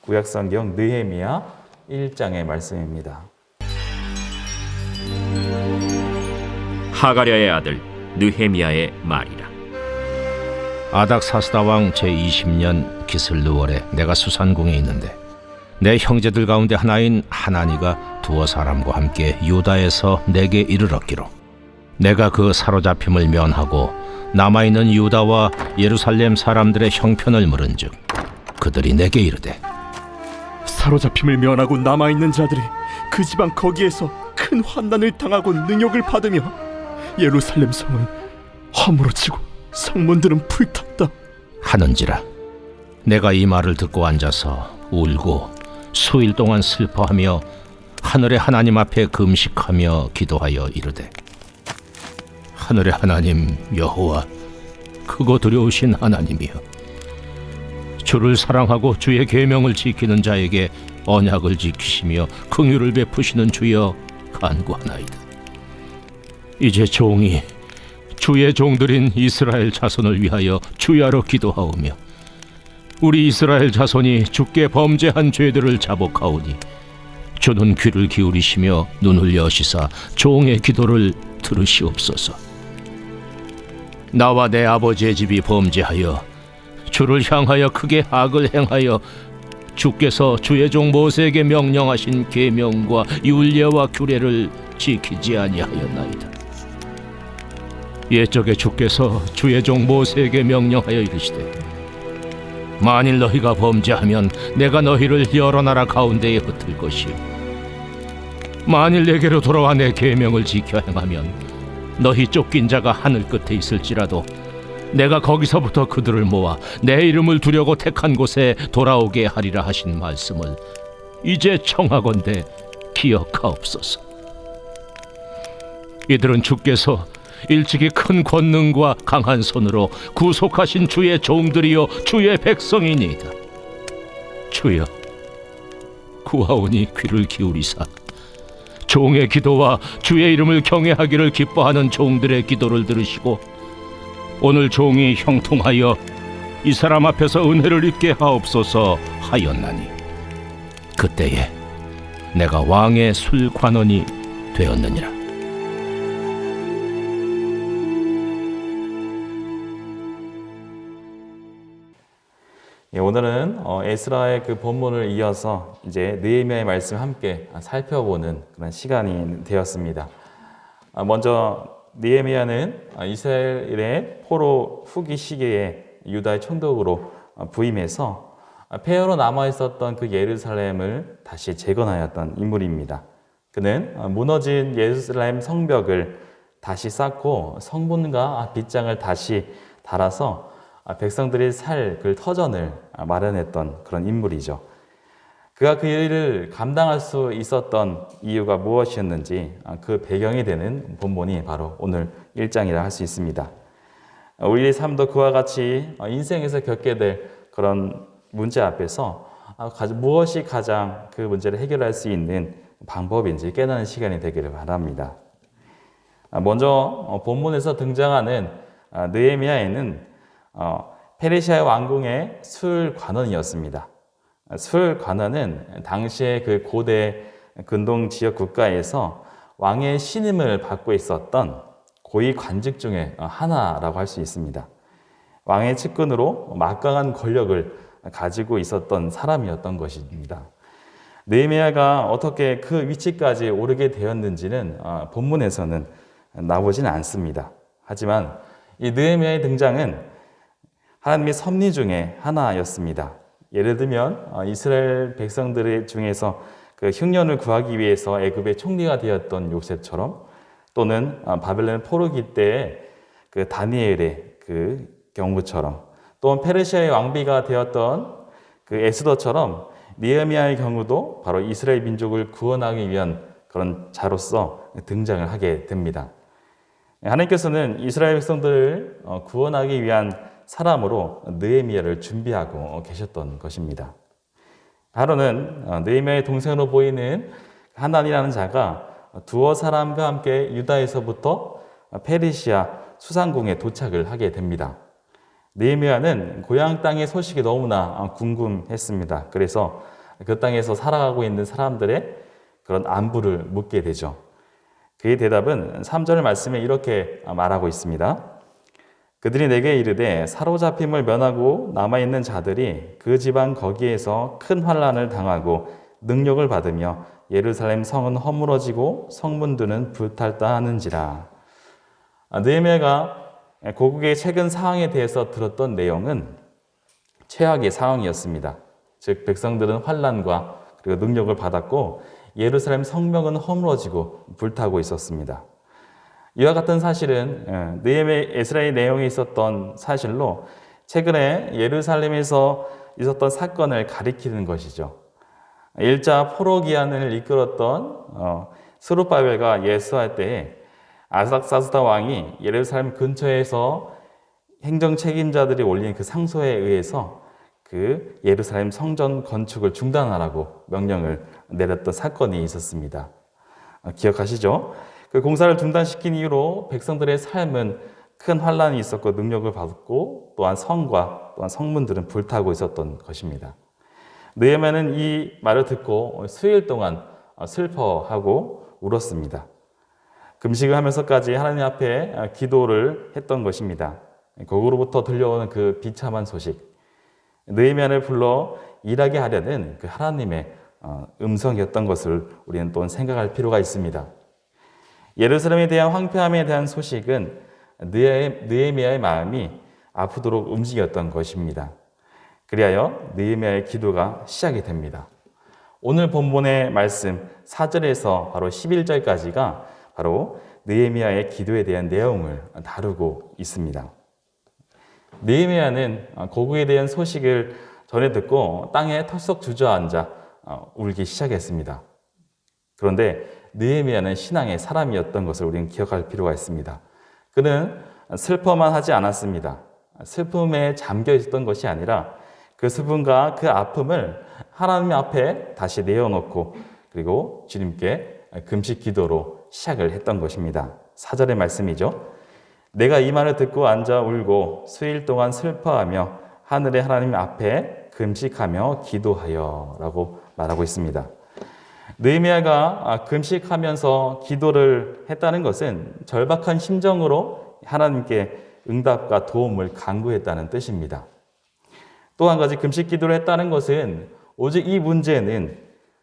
구약성경 느헤미야 1장의 말씀입니다. 하가랴의 아들 느헤미야의 말이라. 아닥사스다 왕 제20년 기슬르월에 내가 수산궁에 있는데 내 형제들 가운데 하나인 하나니가 두어 사람과 함께 유다에서 내게 이르렀기로 내가 그 사로잡힘을 면하고 남아있는 유다와 예루살렘 사람들의 형편을 물은즉 그들이 내게 이르되 사로잡힘을 면하고 남아있는 자들이 그 지방 거기에서 큰 환난을 당하고 능욕을 받으며 예루살렘 성은 허물어 지고 성문들은 불탔다 하는지라. 내가 이 말을 듣고 앉아서 울고 수일 동안 슬퍼하며 하늘의 하나님 앞에 금식하며 기도하여 이르되 하늘의 하나님 여호와 크고 두려우신 하나님이여 주를 사랑하고 주의 계명을 지키는 자에게 언약을 지키시며 긍휼을 베푸시는 주여 간구하나이다. 이제 종이 주의 종들인 이스라엘 자손을 위하여 주야로 기도하오며 우리 이스라엘 자손이 주께 범죄한 죄들을 자복하오니 주는 귀를 기울이시며 눈을 여시사 종의 기도를 들으시옵소서. 나와 내 아버지의 집이 범죄하여 주를 향하여 크게 악을 행하여 주께서 주의 종 모세에게 명령하신 계명과 율례와 규례를 지키지 아니하였나이다. 옛적에 주께서 주의 종 모세에게 명령하여 이르시되 만일 너희가 범죄하면 내가 너희를 여러 나라 가운데에 흩을 것이요 만일 내게로 돌아와 내 계명을 지켜 행하면 너희 쫓긴 자가 하늘 끝에 있을지라도 내가 거기서부터 그들을 모아 내 이름을 두려고 택한 곳에 돌아오게 하리라 하신 말씀을 이제 청하건대 기억하옵소서. 이들은 주께서 일찍이 큰 권능과 강한 손으로 구속하신 주의 종들이요 주의 백성이니이다. 주여 구하오니 귀를 기울이사 종의 기도와 주의 이름을 경외하기를 기뻐하는 종들의 기도를 들으시고 오늘 종이 형통하여 이 사람 앞에서 은혜를 입게 하옵소서 하였나니 그때에 내가 왕의 술관원이 되었느니라. 오늘은 에스라의 그 본문을 이어서 이제 느헤미야의 말씀을 함께 살펴보는 그런 시간이 되었습니다. 먼저 느헤미야는 이스라엘의 포로 후기 시기에 유다의 총독으로 부임해서 폐허로 남아있었던 그 예루살렘을 다시 재건하였던 인물입니다. 그는 무너진 예루살렘 성벽을 다시 쌓고 성문과 빗장을 다시 달아서 백성들이 살 그 터전을 마련했던 그런 인물이죠. 그가 그 일을 감당할 수 있었던 이유가 무엇이었는지 그 배경이 되는 본문이 바로 오늘 1장이라 할 수 있습니다. 우리의 삶도 그와 같이 인생에서 겪게 될 그런 문제 앞에서 무엇이 가장 그 문제를 해결할 수 있는 방법인지 깨닫는 시간이 되기를 바랍니다. 먼저 본문에서 등장하는 느헤미야에는 페르시아 왕궁의 술관원이었습니다. 술관원은 당시의 그 고대 근동 지역 국가에서 왕의 신임을 받고 있었던 고위 관직 중에 하나라고 할 수 있습니다. 왕의 측근으로 막강한 권력을 가지고 있었던 사람이었던 것입니다. 느헤미야가 어떻게 그 위치까지 오르게 되었는지는 본문에서는 나오지는 않습니다. 하지만 이 느헤미야의 등장은 하나님의 섭리 중에 하나였습니다. 예를 들면 이스라엘 백성들 중에서 그 흉년을 구하기 위해서 애굽의 총리가 되었던 요셉처럼 또는 바벨론 포로기 때의 그 다니엘의 그 경우처럼 또는 페르시아의 왕비가 되었던 그 에스더처럼 느헤미야의 경우도 바로 이스라엘 민족을 구원하기 위한 그런 자로서 등장을 하게 됩니다. 하나님께서는 이스라엘 백성들을 구원하기 위한 사람으로 느헤미야를 준비하고 계셨던 것입니다. 바로는 느헤미야의 동생으로 보이는 하난이라는 자가 두어 사람과 함께 유다에서부터 페르시아 수상궁에 도착을 하게 됩니다. 느헤미야는 고향 땅의 소식이 너무나 궁금했습니다. 그래서 그 땅에서 살아가고 있는 사람들의 그런 안부를 묻게 되죠. 그의 대답은 3절 말씀에 이렇게 말하고 있습니다. 그들이 내게 이르되 사로잡힘을 면하고 남아있는 자들이 그 지방 거기에서 큰 환난을 당하고 능력을 받으며 예루살렘 성은 허물어지고 성문들은 불탈다 하는지라. 느헤미야가 고국의 최근 상황에 대해서 들었던 내용은 최악의 상황이었습니다. 즉 백성들은 환난과 그리고 능력을 받았고 예루살렘 성벽은 허물어지고 불타고 있었습니다. 이와 같은 사실은 에스라의 내용에 있었던 사실로 최근에 예루살렘에서 있었던 사건을 가리키는 것이죠. 1차 포로 기한을 이끌었던 스룹바벨과 예수할 때에 아삭사스다 왕이 예루살렘 근처에서 행정 책임자들이 올린 그 상소에 의해서 그 예루살렘 성전 건축을 중단하라고 명령을 내렸던 사건이 있었습니다. 기억하시죠? 그 공사를 중단시킨 이후로 백성들의 삶은 큰 환란이 있었고 능력을 받고 또한 성과 또한 성문들은 불타고 있었던 것입니다. 느헤미야는 이 말을 듣고 수일 동안 슬퍼하고 울었습니다. 금식을 하면서까지 하나님 앞에 기도를 했던 것입니다. 거기로부터 들려오는 그 비참한 소식, 느헤미야를 불러 일하게 하려는 그 하나님의 음성이었던 것을 우리는 또 생각할 필요가 있습니다. 예루살렘에 대한 황폐함에 대한 소식은 느헤미야의 마음이 아프도록 움직였던 것입니다. 그리하여 느헤미야의 기도가 시작이 됩니다. 오늘 본문의 말씀 4절에서 바로 11절까지가 바로 느헤미야의 기도에 대한 내용을 다루고 있습니다. 느헤미야는 고국에 대한 소식을 전해 듣고 땅에 털썩 주저앉아 울기 시작했습니다. 그런데 느헤미야는 신앙의 사람이었던 것을 우리는 기억할 필요가 있습니다. 그는 슬퍼만 하지 않았습니다. 슬픔에 잠겨 있었던 것이 아니라 그 슬픔과 그 아픔을 하나님 앞에 다시 내어놓고 그리고 주님께 금식 기도로 시작을 했던 것입니다. 4절의 말씀이죠. 내가 이 말을 듣고 앉아 울고 수일 동안 슬퍼하며 하늘의 하나님 앞에 금식하며 기도하여 라고 말하고 있습니다. 느헤미야가 금식하면서 기도를 했다는 것은 절박한 심정으로 하나님께 응답과 도움을 간구했다는 뜻입니다. 또 한 가지 금식 기도를 했다는 것은 오직 이 문제는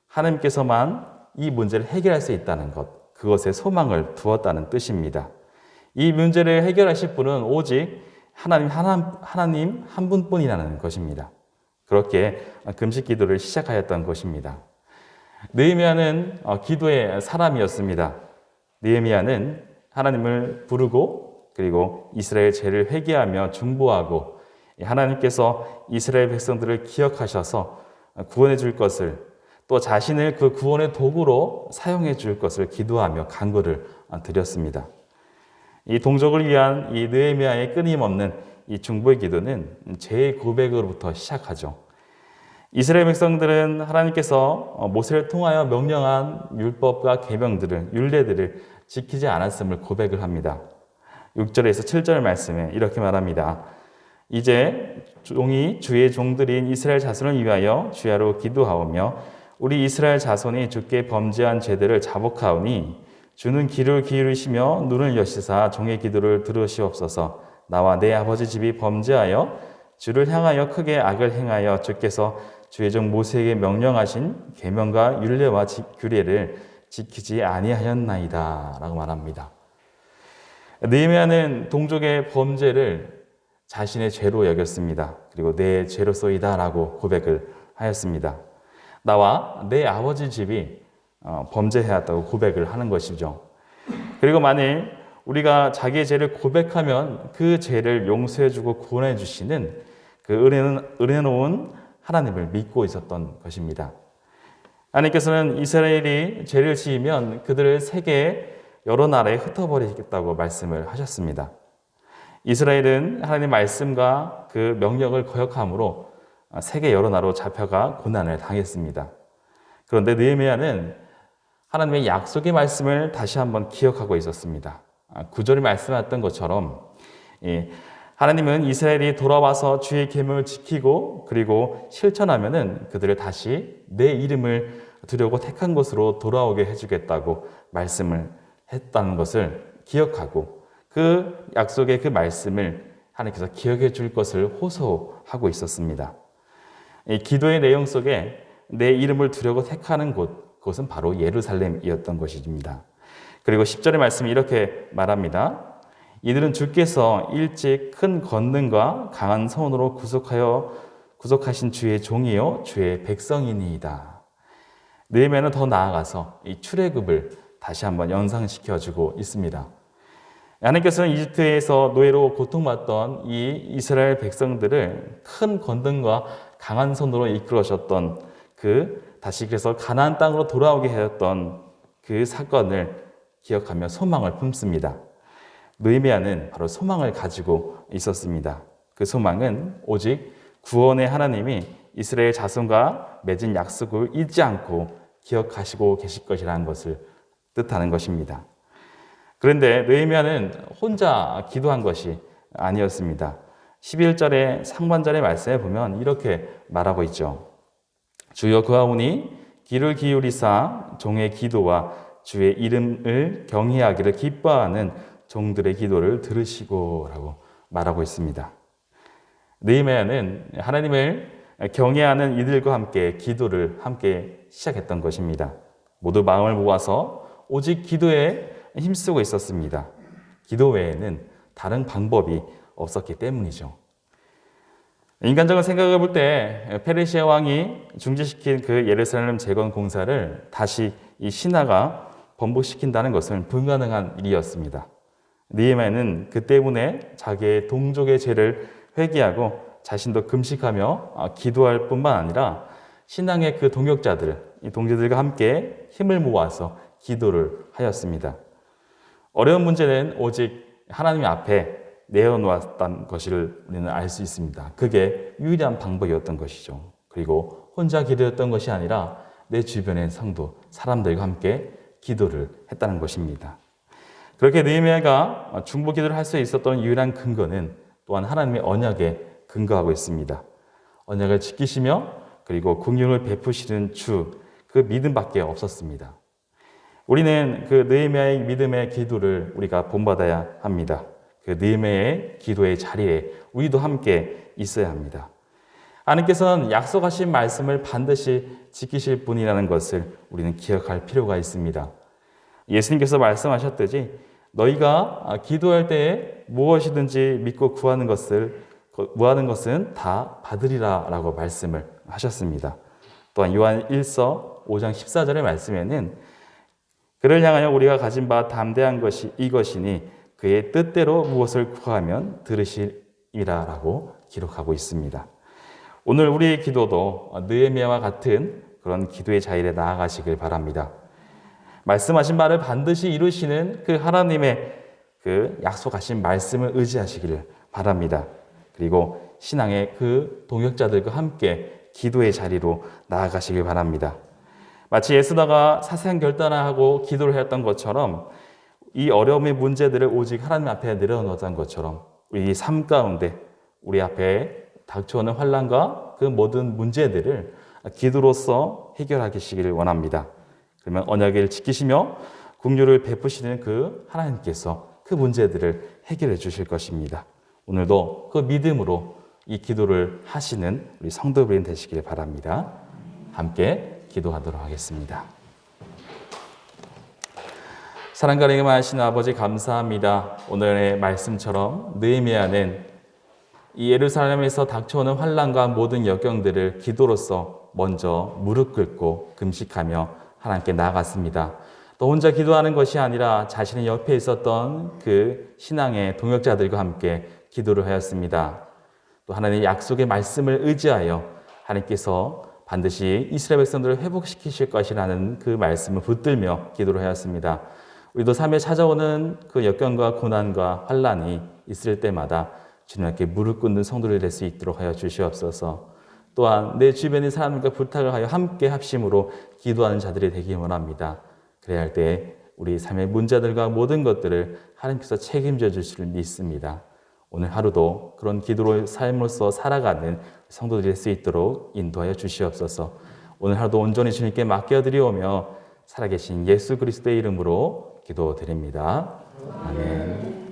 하나님께서만 이 문제를 해결할 수 있다는 것, 그것에 소망을 두었다는 뜻입니다. 이 문제를 해결하실 분은 오직 하나님 한 분뿐이라는 것입니다. 그렇게 금식 기도를 시작하였던 것입니다. 느헤미야는 기도의 사람이었습니다. 느헤미야는 하나님을 부르고 그리고 이스라엘 죄를 회개하며 중보하고 하나님께서 이스라엘 백성들을 기억하셔서 구원해 줄 것을 또 자신을 그 구원의 도구로 사용해 줄 것을 기도하며 간구를 드렸습니다. 이 동족을 위한 이 느헤미야의 끊임없는 이 중보의 기도는 죄의 고백으로부터 시작하죠. 이스라엘 백성들은 하나님께서 모세를 통하여 명령한 율법과 계명들을 율례들을 지키지 않았음을 고백을 합니다. 6절에서 7절 말씀에 이렇게 말합니다. 이제 종이 주의 종들인 이스라엘 자손을 위하여 주야로 기도하오며 우리 이스라엘 자손이 주께 범죄한 죄들을 자복하오니 주는 귀를 기울이시며 눈을 여시사 종의 기도를 들으시옵소서. 나와 내 아버지 집이 범죄하여 주를 향하여 크게 악을 행하여 주께서 주의 종 모세에게 명령하신 계명과 율례와 규례를 지키지 아니하였나이다 라고 말합니다. 느헤미야는 동족의 범죄를 자신의 죄로 여겼습니다. 그리고 내 죄로소이다 라고 고백을 하였습니다. 나와 내 아버지 집이 범죄해왔다고 고백을 하는 것이죠. 그리고 만일 우리가 자기의 죄를 고백하면 그 죄를 용서해주고 구원해 주시는 그 은혜로운 하나님을 믿고 있었던 것입니다. 하나님께서는 이스라엘이 죄를 지으면 그들을 세계의 여러 나라에 흩어버리겠다고 말씀을 하셨습니다. 이스라엘은 하나님의 말씀과 그 명령을 거역함으로 세계 여러 나라로 잡혀가 고난을 당했습니다. 그런데 느헤미야는 하나님의 약속의 말씀을 다시 한번 기억하고 있었습니다. 9절에 말씀하셨던 것처럼 하나님은 이스라엘이 돌아와서 주의 계명을 지키고 그리고 실천하면은 그들을 다시 내 이름을 두려고 택한 곳으로 돌아오게 해주겠다고 말씀을 했다는 것을 기억하고 그 약속의 그 말씀을 하나님께서 기억해 줄 것을 호소하고 있었습니다. 이 기도의 내용 속에 내 이름을 두려고 택하는 그것은 바로 예루살렘이었던 것입니다. 그리고 10절의 말씀이 이렇게 말합니다. 이들은 주께서 일찍 큰 권능과 강한 손으로 구속하신 주의 종이요 주의 백성이니이다. 느헤미야는 더 나아가서 이 출애굽을 다시 한번 연상시켜주고 있습니다. 하나님께서는 이집트에서 노예로 고통받던 이 이스라엘 백성들을 큰 권능과 강한 손으로 이끌어주셨던 다시 그래서 가나안 땅으로 돌아오게 하였던 그 사건을 기억하며 소망을 품습니다. 느헤미야는 바로 소망을 가지고 있었습니다. 그 소망은 오직 구원의 하나님이 이스라엘 자손과 맺은 약속을 잊지 않고 기억하시고 계실 것이라는 것을 뜻하는 것입니다. 그런데 느헤미야는 혼자 기도한 것이 아니었습니다. 11절의 상반절의 말씀에 보면 이렇게 말하고 있죠. 주여 그하오니 귀를 기울이사 종의 기도와 주의 이름을 경외하기를 기뻐하는 종들의 기도를 들으시고 라고 말하고 있습니다. 느헤미야는 하나님을 경외하는 이들과 함께 기도를 함께 시작했던 것입니다. 모두 마음을 모아서 오직 기도에 힘쓰고 있었습니다. 기도 외에는 다른 방법이 없었기 때문이죠. 인간적인 생각을 볼 때 페르시아 왕이 중지시킨 그 예루살렘 재건 공사를 다시 이 신하가 번복시킨다는 것은 불가능한 일이었습니다. 느헤미야는 그 때문에 자기의 동족의 죄를 회개하고 자신도 금식하며 기도할 뿐만 아니라 신앙의 그 동역자들, 이 동지들과 함께 힘을 모아서 기도를 하였습니다. 어려운 문제는 오직 하나님 앞에 내어놓았다는 것을 우리는 알 수 있습니다. 그게 유일한 방법이었던 것이죠. 그리고 혼자 기도했던 것이 아니라 내 주변의 성도, 사람들과 함께 기도를 했다는 것입니다. 그렇게 느헤미야가 중보 기도를 할 수 있었던 유일한 근거는 또한 하나님의 언약에 근거하고 있습니다. 언약을 지키시며 그리고 긍휼을 베푸시는 주, 그 믿음밖에 없었습니다. 우리는 그 느헤미야의 믿음의 기도를 우리가 본받아야 합니다. 그 느헤미야의 기도의 자리에 우리도 함께 있어야 합니다. 하나님께서는 약속하신 말씀을 반드시 지키실 분이라는 것을 우리는 기억할 필요가 있습니다. 예수님께서 말씀하셨듯이 너희가 기도할 때에 무엇이든지 믿고 구하는 것은 다 받으리라 라고 말씀을 하셨습니다. 또한 요한 1서 5장 14절의 말씀에는 그를 향하여 우리가 가진 바 담대한 것이 이것이니 그의 뜻대로 무엇을 구하면 들으시리라 라고 기록하고 있습니다. 오늘 우리의 기도도 느헤미야와 같은 그런 기도의 자리에 나아가시길 바랍니다. 말씀하신 바를 반드시 이루시는 그 하나님의 그 약속하신 말씀을 의지하시기를 바랍니다. 그리고 신앙의 그 동역자들과 함께 기도의 자리로 나아가시길 바랍니다. 마치 예수다가 사생 결단을 하고 기도를 했던 것처럼 이 어려움의 문제들을 오직 하나님 앞에 내려놓았던 것처럼 우리 삶 가운데 우리 앞에 닥쳐오는 환난과 그 모든 문제들을 기도로서 해결하시기를 원합니다. 그러면 언약을 지키시며 긍휼을 베푸시는 그 하나님께서 그 문제들을 해결해 주실 것입니다. 오늘도 그 믿음으로 이 기도를 하시는 우리 성도들이 되시길 바랍니다. 함께 기도하도록 하겠습니다. 사랑과 은혜가 많으신 아버지 감사합니다. 오늘의 말씀처럼 느헤미야는 이 예루살렘에서 닥쳐오는 환난과 모든 역경들을 기도로서 먼저 무릎 꿇고 금식하며 하나님께 나아갔습니다. 또 혼자 기도하는 것이 아니라 자신의 옆에 있었던 그 신앙의 동역자들과 함께 기도를 하였습니다. 또 하나님의 약속의 말씀을 의지하여 하나님께서 반드시 이스라엘 백성들을 회복시키실 것이라는 그 말씀을 붙들며 기도를 하였습니다. 우리도 삶에 찾아오는 그 역경과 고난과 환난이 있을 때마다 주님께 무릎 꿇는 성도를 될 수 있도록 하여 주시옵소서. 또한 내 주변의 사람들과 부탁을 하여 함께 합심으로 기도하는 자들이 되기 원합니다. 그래야 할 때 우리 삶의 문제들과 모든 것들을 하나님께서 책임져 주실 줄 믿습니다. 오늘 하루도 그런 기도의 삶으로서 살아가는 성도들이 될 수 있도록 인도하여 주시옵소서. 오늘 하루도 온전히 주님께 맡겨드리오며 살아계신 예수 그리스도의 이름으로 기도드립니다. 아멘.